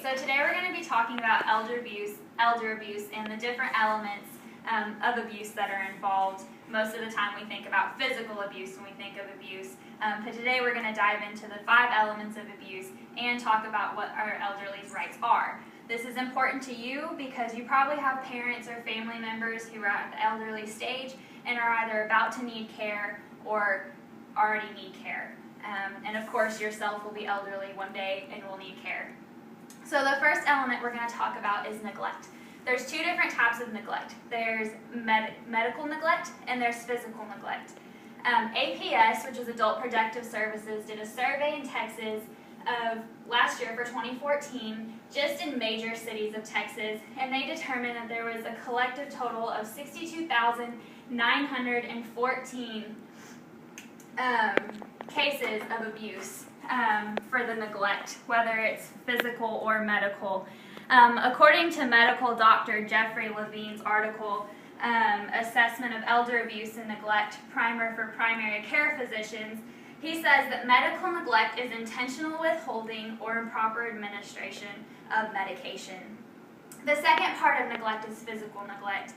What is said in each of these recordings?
So today we're going to be talking about elder abuse, and the different elements of abuse that are involved. Most of the time we think about physical abuse when we think of abuse, but today we're going to dive into the 5 elements of abuse and talk about what our elderly's rights are. This is important to you because you probably have parents or family members who are at the elderly stage and are either about to need care or already need care. And of course yourself will be elderly one day and will need care. So the first element we're going to talk about is neglect. There's 2 different types of neglect. There's medical neglect and there's physical neglect. APS, which is Adult Protective Services, did a survey in Texas of last year for 2014, just in major cities of Texas, and they determined that there was a collective total of 62,914 cases of abuse for the neglect, whether it's physical or medical. According to medical doctor Jeffrey Levine's article, Assessment of Elder Abuse and Neglect, Primer for Primary Care Physicians, he says that medical neglect is intentional withholding or improper administration of medication. The second part of neglect is physical neglect.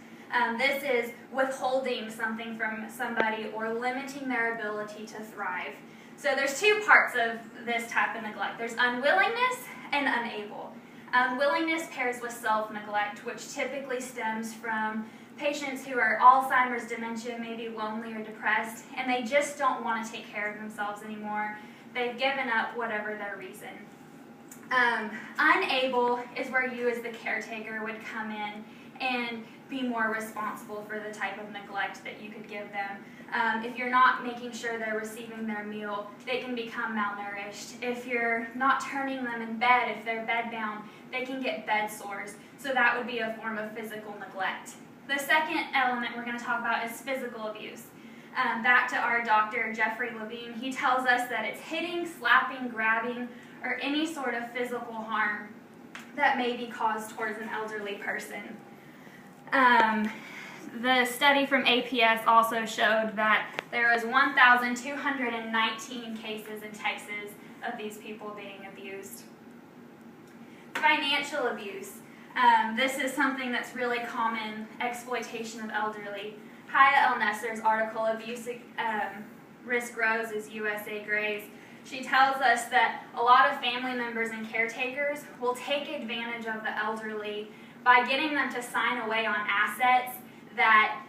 This is withholding something from somebody or limiting their ability to thrive. So there's 2 parts of this type of neglect. There's unwillingness and unable. Unwillingness pairs with self-neglect, which typically stems from patients who are Alzheimer's, dementia, maybe lonely or depressed, and they just don't want to take care of themselves anymore. They've given up whatever their reason. Unable is where you as the caretaker would come in and be more responsible for the type of neglect that you could give them. If you're not making sure they're receiving their meal, they can become malnourished. If you're not turning them in bed, if they're bedbound, they can get bed sores. So that would be a form of physical neglect. The second element we're going to talk about is physical abuse. Back to our doctor, Jeffrey Levine, he tells us that it's hitting, slapping, grabbing, or any sort of physical harm that may be caused towards an elderly person. The study from APS also showed that there was 1,219 cases in Texas of these people being abused. Financial abuse. This is something that's really common, exploitation of elderly. Haya El-Nesser's article, Abuse Risk Grows as USA Grays, she tells us that a lot of family members and caretakers will take advantage of the elderly by getting them to sign away on assets that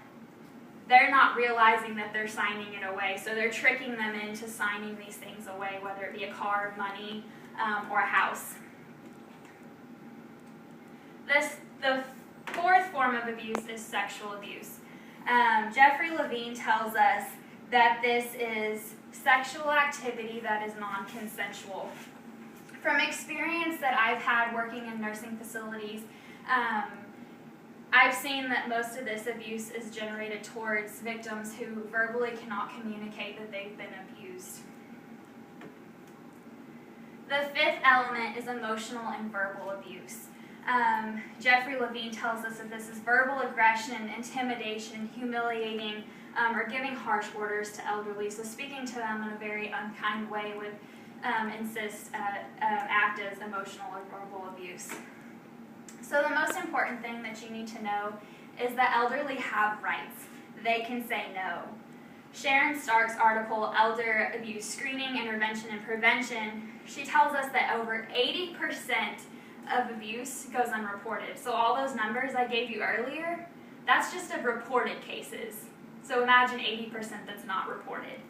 they're not realizing that they're signing it away. So they're tricking them into signing these things away, whether it be a car, money, or a house. The 4th form of abuse is sexual abuse. Jeffrey Levine tells us that this is sexual activity that is non-consensual. From experience that I've had working in nursing facilities, I've seen that most of this abuse is generated towards victims who verbally cannot communicate that they've been abused. The 5th element is emotional and verbal abuse. Jeffrey Levine tells us that this is verbal aggression, intimidation, humiliating, or giving harsh orders to elderly. So speaking to them in a very unkind way would act as emotional or verbal abuse. So the most important thing that you need to know is that elderly have rights. They can say no. Sharon Stark's article, Elder Abuse Screening, Intervention, and Prevention, she tells us that over 80% of abuse goes unreported. So all those numbers I gave you earlier, that's just of reported cases. So imagine 80% that's not reported.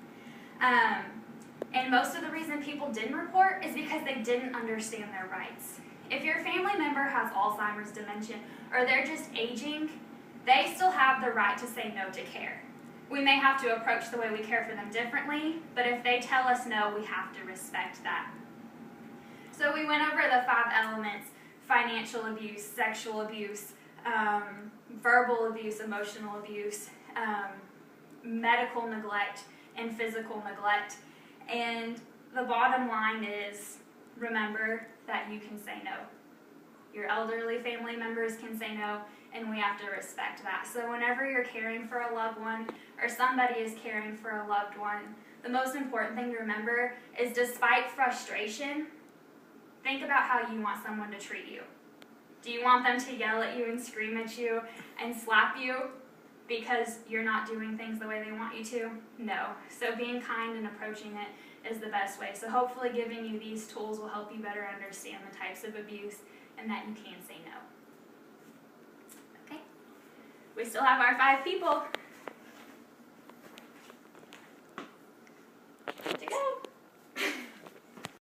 And most of the reason people didn't report is because they didn't understand their rights. If your family member has Alzheimer's, dementia, or they're just aging, they still have the right to say no to care. We may have to approach the way we care for them differently, but if they tell us no, we have to respect that. So we went over the 5 elements: financial abuse, sexual abuse, verbal abuse, emotional abuse, medical neglect, and physical neglect. And the bottom line is, remember that you can say no. Your elderly family members can say no, and we have to respect that. So whenever you're caring for a loved one, or somebody is caring for a loved one, the most important thing to remember is, despite frustration, Think about how you want someone to treat you. Do you want them to yell at you and scream at you and slap you because you're not doing things the way they want you to? No. So being kind and approaching it is the best way. So hopefully giving you these tools will help you better understand the types of abuse and that you can say no. Okay? We still have our 5 people.